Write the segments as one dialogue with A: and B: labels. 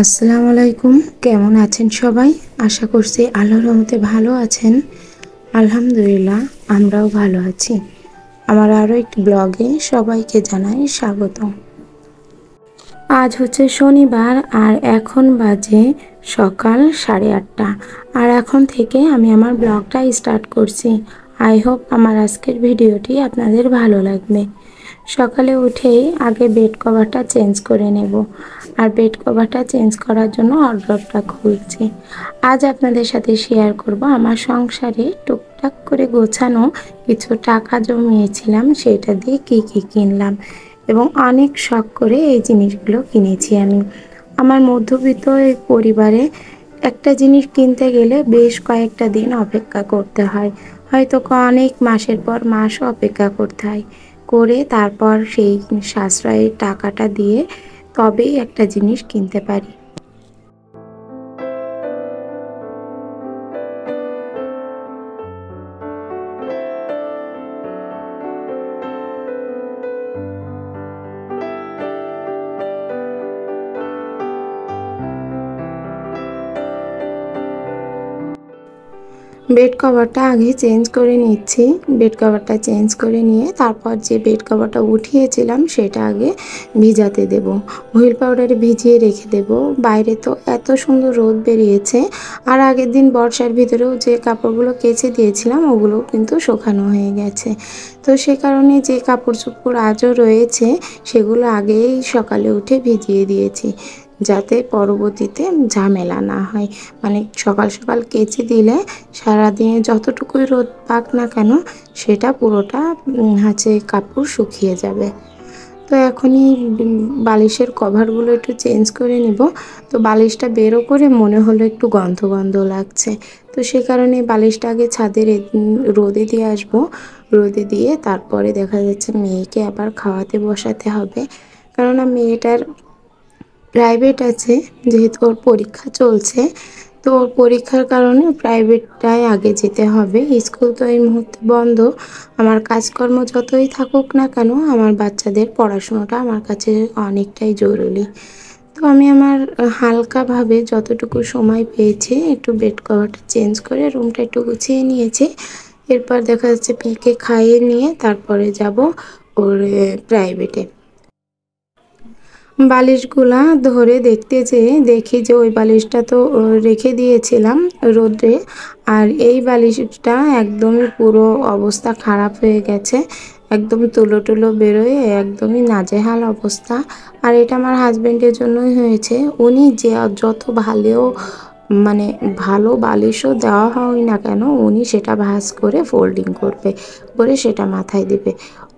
A: আসসালামু আলাইকুম। কেমন আছেন সবাই? আশা করছি আল্লাহর রহমতে ভালো আছেন। আলহামদুলিল্লাহ, আমরাও ভালো আছি। আমার আরও একটি ব্লগে সবাইকে জানাই স্বাগত। আজ হচ্ছে শনিবার আর এখন বাজে সকাল 8:30। আর এখন থেকে আমি আমার ব্লগটা স্টার্ট করছি। আই হোপ আমার আজকের ভিডিওটি আপনাদের ভালো লাগবে। সকালে উঠেই আগে বেড কভারটা চেঞ্জ করে নেব। আর বেড কভারটা চেঞ্জ করার জন্য ওয়ারড্রবটা খুলছি। আজ আপনাদের সাথে শেয়ার করব আমার সংসারে টুকটাক করে গোছানো কিছু টাকা জমিয়েছিলাম, সেটা দিয়ে কী কী কিনলাম এবং অনেক শখ করে এই জিনিসগুলো কিনেছি আমি। আমার মধ্যবিত্ত এই পরিবারে একটা জিনিস কিনতে গেলে বেশ কয়েকটা দিন অপেক্ষা করতে হয়, হয়তো অনেক মাসের পর মাস অপেক্ষা করতে হয়, করে তারপর সেই সাশ্রয়ের টাকাটা দিয়ে তবেই একটা জিনিস কিনতে পারি। বেড কভারটা আগে চেঞ্জ করে নিচ্ছি। বেড কভারটা চেঞ্জ করে নিয়ে তারপর যে বেড কভারটা উঠিয়েছিলাম সেটা আগে ভিজাতে দেব, হুইল পাউডারে ভিজিয়ে রেখে দেব। বাইরে তো এত সুন্দর রোদ বেরিয়েছে, আর আগের দিন বর্ষার ভিতরেও যে কাপড়গুলো কেচে দিয়েছিলাম ওগুলোও কিন্তু শুকানো হয়ে গেছে। তো সে কারণে যে কাপড় চোপড় আজও রয়েছে সেগুলো আগেই সকালে উঠে ভিজিয়ে দিয়েছি, যাতে পরবর্তীতে ঝামেলা না হয়। মানে সকাল সকাল কেচে দিলে সারাদিনে যতটুকুই রোদ পাক না কেন সেটা পুরোটা কাপড় শুকিয়ে যাবে। তো এখনই বালিশের কভারগুলো একটু চেঞ্জ করে নিব। তো বালিশটা বেরো করে মনে হলো একটু গন্ধ গন্ধ লাগছে, তো সে কারণে বালিশটা আগে ছাদে রোদে দিয়ে আসবো। রোদে দিয়ে তারপরে দেখা যাচ্ছে মেয়েকে আবার খাওয়াতে বসাতে হবে, কেননা মেয়েটার প্রাইভেট আছে, যেহেতু ওর পরীক্ষা চলছে। তো ওর পরীক্ষার কারণে প্রাইভেটটায় আগে যেতে হবে। স্কুল তো এই মুহূর্তে বন্ধ। আমার কাজকর্ম যতই থাকুক না কেন আমার বাচ্চাদের পড়াশোনাটা আমার কাছে অনেকটাই জরুরি। তো আমি আমার হালকাভাবে যতটুকু সময় পেয়েছি একটু বেড কভারটা চেঞ্জ করে রুমটা একটু গুছিয়ে নিয়েছি। এরপর দেখা যাচ্ছে পিকে খাইয়ে নিয়ে তারপরে যাব ওর প্রাইভেটে। বালিশগুলা ধরে দেখতে যেয়ে দেখি যে ওই বালিশটা তো রেখে দিয়েছিলাম রোদে, আর এই বালিশটা একদমই পুরো অবস্থা খারাপ হয়ে গেছে, একদম তুলো টুলো বেরোয়, একদমই নাজেহাল অবস্থা। আর এটা আমার হাজব্যান্ডের জন্যই হয়েছে। উনি যে যত ভালো বালিশও দেওয়া হয় না কেন উনি সেটা ভাঁজ করে ফোল্ডিং করবে, করে সেটা মাথায় দেবে।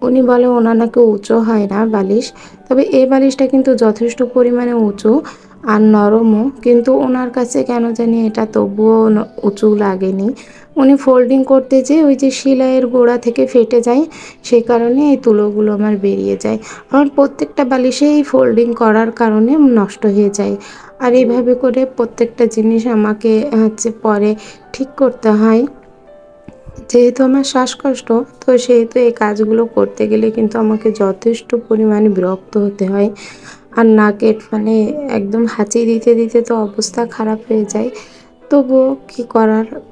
A: উনি বলে ওনার নাকি উঁচু হয় না বালিশ, তবে এই বালিশটা কিন্তু যথেষ্ট পরিমাণে উঁচু আর নরমও, কিন্তু ওনার কাছে কেন জানি এটা তবুও উঁচু লাগেনি। উনি ফোল্ডিং করতে যেয়ে ওই যে সেলাইয়ের গোড়া থেকে ফেটে যায়, সেই কারণে এই তুলোগুলো আমার বেরিয়ে যায়। আমার প্রত্যেকটা বালিশেই ফোল্ডিং করার কারণে নষ্ট হয়ে যায়। আর এইভাবে করে প্রত্যেকটা জিনিস আমাকে পরে ঠিক করতে হয়। যেহেতু আমার শ্বাসকষ্ট, তো সেহেতু এই কাজগুলো করতে গেলে কিন্তু আমাকে যথেষ্ট পরিমাণে বিরক্ত হতে হয়। আর নাকে একদম হাঁচি দিতে দিতে তো অবস্থা খারাপ হয়ে যায়। তবুও কী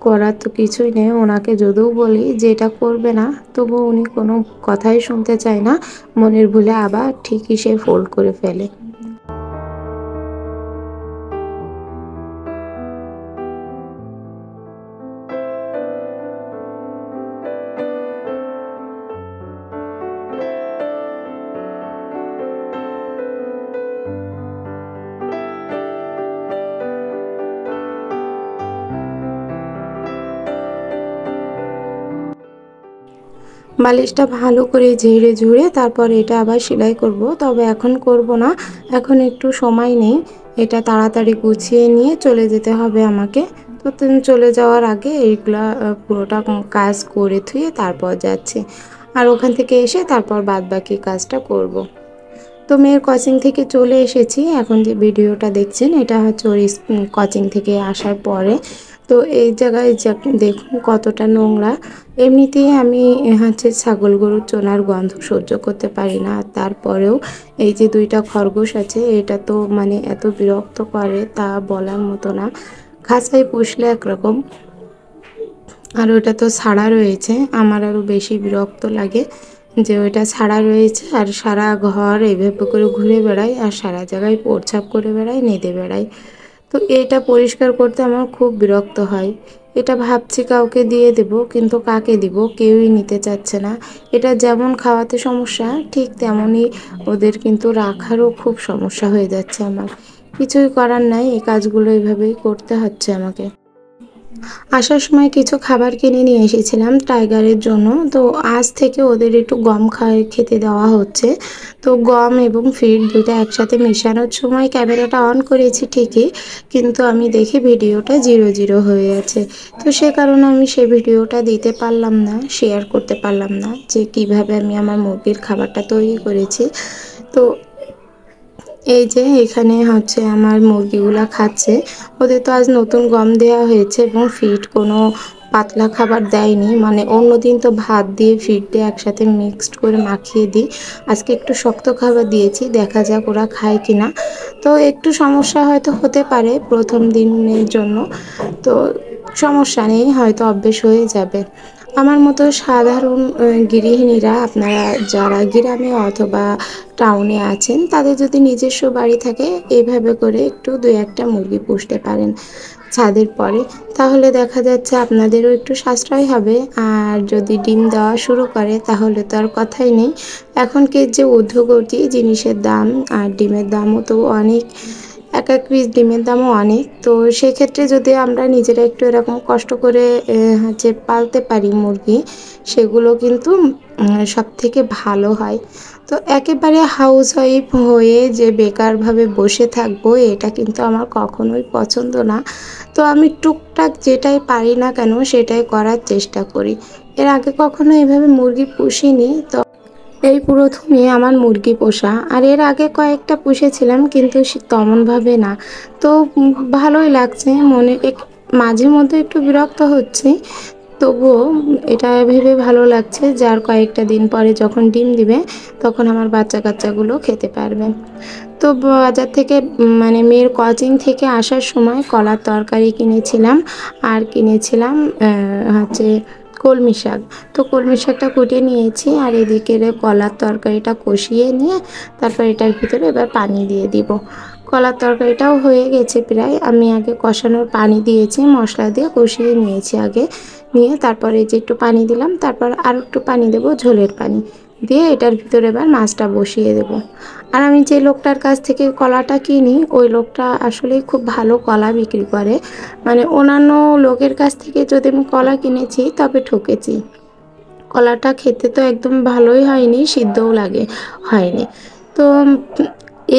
A: করার তো কিছুই নেই। ওনাকে যদিও বলি যে এটা করবে না, তবুও উনি কোনো কথাই শুনতে চায় না। মনের ভুলে আবার ঠিকই সে ফোল্ড করে ফেলে। বালিশটা ভালো করে ঝেড়ে ঝুড়ে তারপর এটা আবার সেলাই করব, তবে এখন করব না, এখন একটু সময় নেই। এটা তাড়াতাড়ি গুছিয়ে নিয়ে চলে যেতে হবে আমাকে। তো চলে যাওয়ার আগে এইগুলা পুরোটা কাজ করে থুয়ে তারপর যাচ্ছি, আর ওখান থেকে এসে তারপর বাদবাকি কাজটা করব। তো মেয়ের কোচিং থেকে চলে এসেছি। এখন যে ভিডিওটা দেখছেন এটা হচ্ছে ওর কোচিং থেকে আসার পরে। তো এই জায়গায় দেখুন কতটা নোংরা। এমনিতেই আমি হচ্ছে ছাগল গরুর চোনার গন্ধ সহ্য করতে পারি না, তারপরেও এই যে দুইটা খরগোশ আছে এটা তো মানে এত বিরক্ত করে তা বলার মতো না। খাঁচায় পুষলে একরকম, আর ওটা তো ছাড়া রয়েছে, আমার আরও বেশি বিরক্ত লাগে যে ওইটা ছাড়া রয়েছে আর সারা ঘর এইভাবে করে ঘুরে বেড়ায় আর সারা জায়গায় প্রস্রাব করে বেড়ায়, নেদে বেড়ায়। তো এটা পরিষ্কার করতে আমার খুব বিরক্ত হয়। এটা ভাবছি কাউকে দিয়ে দেব, কিন্তু কাকে দিব কেউই নিতে চাচ্ছে না। এটা যেমন খাওয়াতে সমস্যা ঠিক তেমনই ওদের কিন্তু রাখারও খুব সমস্যা হয়ে যাচ্ছে আমার। কিছুই করার নাই, এই কাজগুলো এইভাবেই করতে হচ্ছে আমাকে। আসার সময় কিছু খাবার কিনে নিয়ে এসেছিলাম টাইগারের জন্য। তো আজ থেকে ওদের একটু গম খেতে দেওয়া হচ্ছে। তো গম এবং ফিড দুটো একসাথে মেশানোর সময় ক্যামেরাটা অন করেছি ঠিকই, কিন্তু আমি দেখি ভিডিওটা 0 0 হয়ে আছে। তো সে কারণে আমি সেই ভিডিওটা দিতে পারলাম না, শেয়ার করতে পারলাম না যে কিভাবে আমি আমার মুরগির খাবারটা তৈরি করেছি। তো এই যে এখানে হচ্ছে আমার মুরগিগুলা খাচ্ছে। ওদের তো আজ নতুন গম দেওয়া হয়েছে এবং ফিড কোনো পাতলা খাবার দেয়নি, মানে অন্যদিন তো ভাত দিয়ে ফিড দিয়ে একসাথে মিক্সড করে মাখিয়ে দিই। আজকে একটু শক্ত খাবার দিয়েছি, দেখা যাক ওরা খায় কিনা। তো একটু সমস্যা হয়তো হতে পারে প্রথম দিনের জন্য, তো সমস্যা নেই, হয়তো অভ্যেস হয়ে যাবে। আমার মতো সাধারণ গৃহিণীরা, আপনারা যারা গ্রামে অথবা টাউনে আছেন তাদের যদি নিজস্ব বাড়ি থাকে এইভাবে করে একটু 2-1টা মুরগি পুষতে পারেন ছাদের পরে, তাহলে দেখা যাচ্ছে আপনাদেরও একটু সাশ্রয় হবে। আর যদি ডিম দেওয়া শুরু করে তাহলে তো আর কথাই নেই। এখনকার যে ঊর্ধ্বগতি জিনিসের দাম আর ডিমের দামও তো অনেক, এক এক পিস ডিমের দামও অনেক। তো সেক্ষেত্রে যদি আমরা নিজেরা একটু এরকম কষ্ট করে হচ্ছে পালতে পারি মুরগি, সেগুলো কিন্তু সবথেকে ভালো হয়। তো একেবারে হাউসওয়াইফ হয়ে যে বেকারভাবে বসে থাকবো এটা কিন্তু আমার কখনোই পছন্দ না। তো আমি টুকটাক যেটাই পারি না কেন সেটাই করার চেষ্টা করি। এর আগে কখনো এভাবে মুরগি পুষিনি, তো এই প্রথমই আমার মুরগি পোষা। আর এর আগে কয়েকটা পুষেছিলাম কিন্তু তেমনভাবে না। তো ভালোই লাগছে মনে, মাঝে মধ্যে একটু বিরক্ত হচ্ছি, তবুও এটা ভেবে ভালো লাগছে যে আর কয়েকটা দিন পরে যখন ডিম দিবে তখন আমার বাচ্চা কাচ্চাগুলো খেতে পারবে। তো বাজার থেকে মানে মেয়ের কোচিং থেকে আসার সময় কলার তরকারি কিনেছিলাম, আর কিনেছিলাম হচ্ছে কলমি শাক। তো কলমি শাকটা কুটে নিয়েছি আর এদিকে কলার তরকারিটা কষিয়ে নিয়ে তারপর এটার ভিতরে এবার পানি দিয়ে দিব। কলার তরকারিটাও হয়ে গেছে প্রায়, আমি আগে কষানোর পানি দিয়েছি, মশলা দিয়ে কষিয়ে নিয়েছি আগে, নিয়ে তারপরে এই যে একটু পানি দিলাম, তারপর আর একটু পানি দেবো, ঝোলের পানি দিয়ে এটার ভিতরে এবার মাছটা বসিয়ে দেব। আর আমি যে লোকটার কাছ থেকে কলাটা কিনি ওই লোকটা আসলে খুব ভালো কলা বিক্রি করে, মানে অন্যান্য লোকের কাছ থেকে যদি আমি কলা কিনেছি তবে ঠকেছি। কলাটা খেতে তো একদম ভালোই হয়নি, সিদ্ধও হয়নি। তো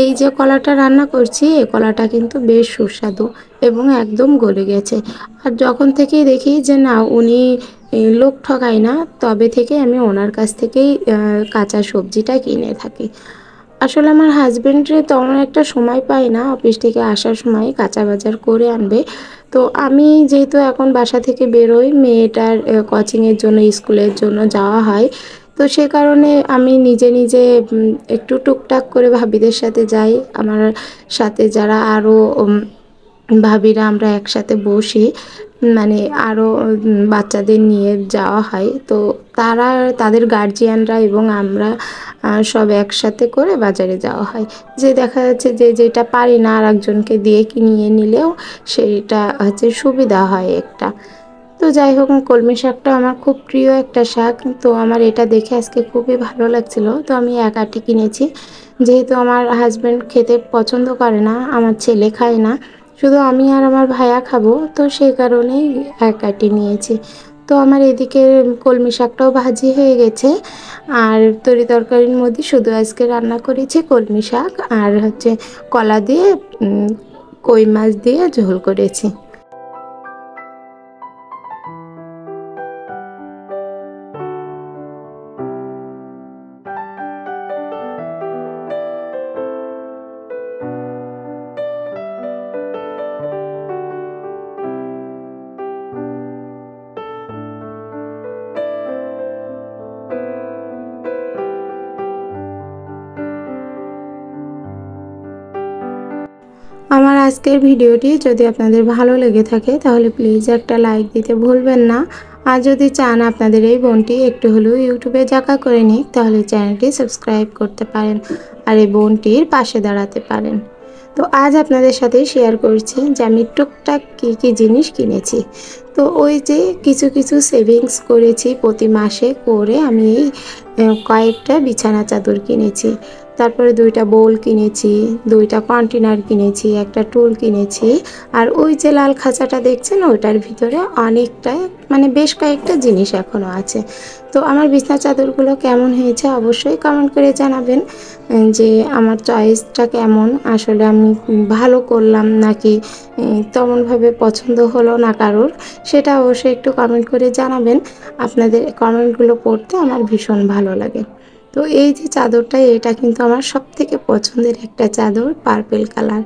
A: এই যে কলাটা রান্না করছি এই কলাটা কিন্তু বেশ সুস্বাদু এবং একদম গলে গেছে। আর যখন থেকেই দেখি যে না উনি লোক ঠকায় না, তবে থেকে আমি ওনার কাছ থেকেই কাঁচা সবজিটা কিনে থাকি। আসলে আমার হাজবেন্ডের তেমন একটা সময় পায় না, অফিস থেকে আসার সময় কাঁচা বাজার করে আনবে। তো আমি যেহেতু এখন বাসা থেকে বেরোই, মেয়েটার কোচিংয়ের জন্য স্কুলের জন্য যাওয়া হয়, তো সে কারণে আমি নিজে নিজে একটু টুকটাক করে ভাবিদের সাথে যাই। আমার সাথে যারা আরও ভাবিরা আমরা একসাথে বসি, মানে আরও বাচ্চাদের নিয়ে যাওয়া হয়। তো তারা, তাদের গার্জিয়ানরা এবং আমরা সব একসাথে করে বাজারে যাওয়া হয়। যে দেখা যাচ্ছে যে যেটা পারি না আর একজনকে দিয়ে কিনিয়ে নিলেও সেইটা হচ্ছে সুবিধা হয় একটা। তো যাই হোক, কলমি শাকটা আমার খুব প্রিয় একটা শাক, তো আমার এটা দেখে আজকে খুবই ভালো লাগছিলো। তো আমি এক আঁটি কিনেছি, যেহেতু আমার হাজব্যান্ড খেতে পছন্দ করে না, আমার ছেলে খায় না, শুধু আমি আর আমার ভাইয়া খাবো, তো সেই কারণেই এক আঁটি নিয়েছি। তো আমার এদিকে কলমি শাকটাও ভাজি হয়ে গেছে, আর তরি তরকারির মধ্যে শুধু আজকে রান্না করেছি কলমি শাক আর হচ্ছে কলা দিয়ে কই মাছ দিয়ে ঝোল করেছি। আমার আজকের ভিডিওটি যদি আপনাদের ভালো লেগে থাকে তাহলে প্লিজ একটা লাইক দিতে ভুলবেন না। আর যদি চান আপনাদের এই বোনটি একটু হলেও ইউটিউবে জায়গা করে নিক তাহলে চ্যানেলটি সাবস্ক্রাইব করতে পারেন আর এই বোনটির পাশে দাঁড়াতে পারেন। তো আজ আপনাদের সাথে শেয়ার করছি যে আমি টুকটাক কী জিনিস কিনেছি। তো ওই যে কিছু কিছু সেভিংস করেছি প্রতি মাসে করে আমি এই কয়েকটা বিছানা চাদর কিনেছি, তারপরে 2টা বোল কিনেছি, 2টা কন্টেনার কিনেছি, একটা টুল কিনেছি। আর ওই যে লাল খাঁচাটা দেখছেন ওইটার ভিতরে অনেকটা মানে বেশ কয়েকটা জিনিস এখনও আছে। তো আমার বিছানা চাদরগুলো কেমন হয়েছে অবশ্যই কমেন্ট করে জানাবেন যে আমার চয়েসটা কেমন, আসলে আমি ভালো করলাম নাকি তেমনভাবে পছন্দ হলো না কারোর, সেটা অবশ্যই একটু কমেন্ট করে জানাবেন। আপনাদের কমেন্টগুলো পড়তে আমার ভীষণ ভালো লাগে। তো এই যে চাদরটা এটা কিন্তু আমার সবথেকে পছন্দের একটা চাদর, পার্পল কালার।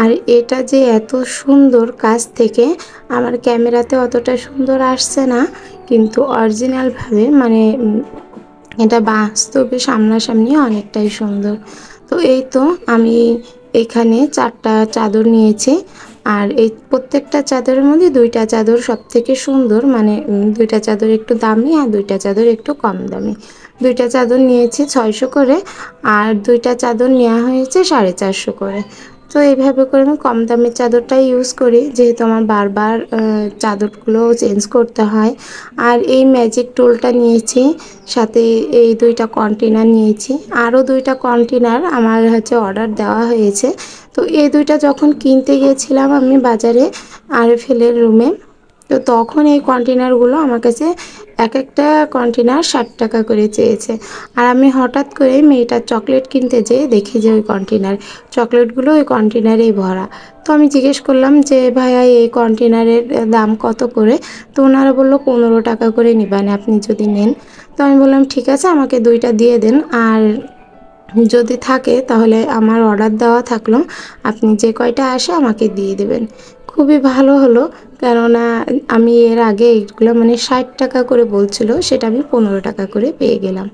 A: আর এটা যে এত সুন্দর কাছ থেকে আমার ক্যামেরাতে অতটা সুন্দর আসছে না, কিন্তু অরিজিনালভাবে মানে এটা বাস্তবে সামনাসামনি অনেকটাই সুন্দর। তো এই তো আমি এখানে 4টা চাদর নিয়েছি। আর এই প্রত্যেকটা চাদরের মধ্যে 2টা চাদর সবথেকে সুন্দর, মানে 2টা চাদর একটু দামি আর 2টা চাদর একটু কম দামি। 2টা চাদর নিয়েছি 600 করে আর 2টা চাদর নেওয়া হয়েছে 450 করে। তো এইভাবে করে আমি কম দামের চাদরটাই ইউজ করি, যেহেতু আমার বারবার চাদরগুলো চেঞ্জ করতে হয়। আর এই ম্যাজিক টুলটা নিয়েছি, সাথে এই 2টা কন্টেনার নিয়েছি। আরও 2টা কন্টেনার আমার হচ্ছে অর্ডার দেওয়া হয়েছে। তো এই 2টা যখন কিনতে গিয়েছিলাম আমি বাজারে আরএফএলের রুমে, তো তখন এই কন্টেনারগুলো আমার কাছে এক একটা কন্টেনার 60 টাকা করে চেয়েছে। আর আমি হঠাৎ করে মেয়েটার চকলেট কিনতে যেয়ে দেখি যে ওই চকলেটগুলো ওই কন্টেনারেই ভরা। তো আমি জিজ্ঞেস করলাম যে ভাইয়া এই কন্টেনারের দাম কত করে? তো ওনারা বললো 15 টাকা করে নিবেন আপনি যদি নেন। তো আমি বললাম ঠিক আছে, আমাকে 2টা দিয়ে দেন, আর যদি থাকে তাহলে আমার অর্ডার দেওয়া থাকলো, আপনি যে কয়টা আসে আমাকে দিয়ে দেবেন। খুবই ভালো হলো, কেননা আমি এর আগে এইগুলো মানে 60 টাকা করে বলছিল, সেটা আমি 15 টাকা করে পেয়ে গেলাম।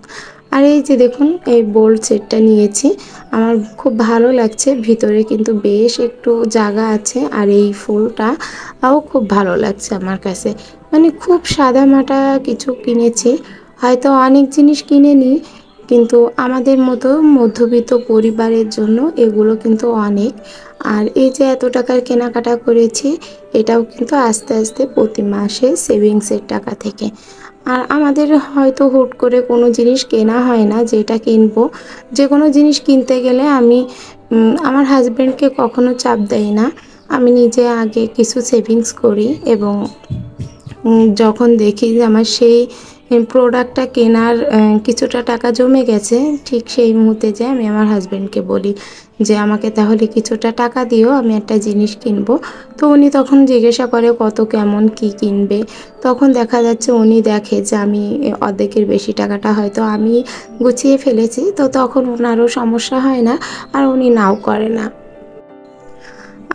A: আর এই যে দেখুন এই বোল্ড সেটটা নিয়েছি, আমার খুব ভালো লাগছে, ভিতরে কিন্তু বেশ একটু জায়গা আছে। আর এই ফুলটাও খুব ভালো লাগছে আমার কাছে, মানে খুব সাদামাটা কিছু কিনেছি, হয়তো অনেক জিনিস কিনে নিই, কিন্তু আমাদের মতো মধ্যবিত্ত পরিবারের জন্য এগুলো কিন্তু অনেক। আর এই যে এত টাকার কেনাকাটা করেছি, এটাও কিন্তু আস্তে আস্তে প্রতি মাসে সেভিংসের টাকা থেকে। আর আমাদের হয়তো হুট করে কোনো জিনিস কেনা হয় না, যেটা কিনবো, যে কোনো জিনিস কিনতে গেলে আমি আমার হাজব্যান্ডকে কখনো চাপ দেই না, আমি নিজে আগে কিছু সেভিংস করি এবং যখন দেখি যে আমার সেই প্রোডাক্টটা কেনার কিছুটা টাকা জমে গেছে, ঠিক সেই মুহূর্তে যে আমি আমার হাজব্যান্ডকে বলি যে আমাকে তাহলে কিছুটা টাকা দিও, আমি একটা জিনিস কিনবো। তো উনি তখন জিজ্ঞাসা করে কত কেমন কি কিনবে। তখন দেখা যাচ্ছে উনি দেখে যে আমি অর্ধেকের বেশি টাকাটা হয়তো আমি গুছিয়ে ফেলেছি, তো তখন ওনারও সমস্যা হয় না আর উনি নাও করে না।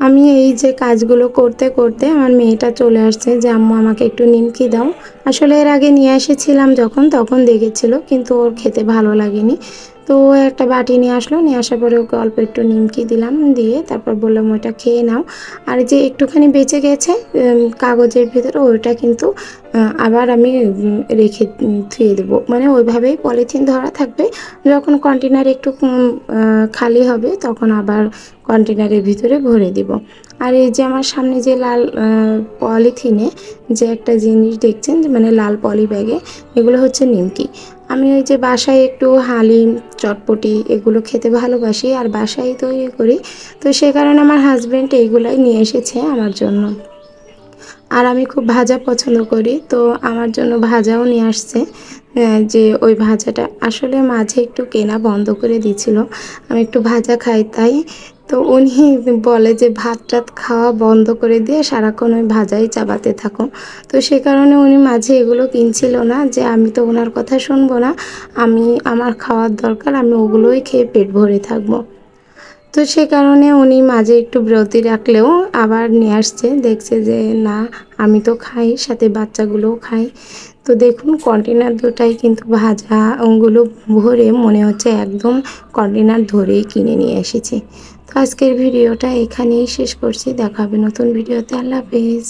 A: আমি এই যে কাজগুলো করতে করতে আমার মেয়েটা চলে আসছে যে আম্মু আমাকে একটু নিমকি দাও। আসলে এর আগে নিয়ে এসেছিলাম যখন, তখন দেখেছিল, কিন্তু ওর খেতে ভালো লাগেনি। তো ও একটা বাটি নিয়ে আসলো, নিয়ে আসার পরে ওকে অল্প একটু নিমকি দিলাম, দিয়ে তারপর বললাম ওটা খেয়ে নাও। আর যে একটুখানি বেঁচে গেছে কাগজের ভিতরে, ওইটা কিন্তু আবার আমি রেখে ধুয়ে দেবো, মানে ওইভাবেই পলিথিন ধরা থাকবে। যখন কন্টেনার একটু খালি হবে তখন আবার কন্টেনারের ভিতরে ভরে দিব। আর এই যে আমার সামনে যে লাল পলিথিনে যে একটা জিনিস দেখছেন, যে মানে লাল পলি ব্যাগে, এগুলো হচ্ছে নিমকি। আমি ওই যে বাসায় একটু হালিম চটপটি এগুলো খেতে ভালোবাসি আর বাসায় তৈরি করি, তো সে কারণে আমার হাজব্যান্ড এইগুলাই নিয়ে এসেছে আমার জন্য। আর আমি খুব ভাজা পছন্দ করি, তো আমার জন্য ভাজাও নিয়ে আসছে। যে ওই ভাজাটা আসলে মাঝে একটু কেনা বন্ধ করে দিয়েছিল, আমি একটু ভাজা খাই তাই। তো উনি বলে যে ভাত টাত খাওয়া বন্ধ করে দিয়ে সারাক্ষণ ওই ভাজাই চাবাতে থাকো। তো সে কারণে উনি মাঝে এগুলো কিনছিল না, যে আমি তো ওনার কথা শুনবো না, আমার খাওয়ার দরকার, আমি ওগুলোই খেয়ে পেট ভরে থাকবো। তো সে কারণে উনি মাঝে একটু বিরতি রাখলেও আবার নিয়ে আসছে, দেখছে যে না আমি তো খাই, সাথে বাচ্চাগুলোও খাই। তো দেখুন কন্টেনার দুটাই কিন্তু ভাজা ওগুলো ভরে মনে হচ্ছে একদম কন্টেনার ধরেই কিনে নিয়ে এসেছি। তো আজকের ভিডিওটা এখানেই শেষ করছি, দেখা হবে নতুন ভিডিওতে। আল্লাহ হাফেজ।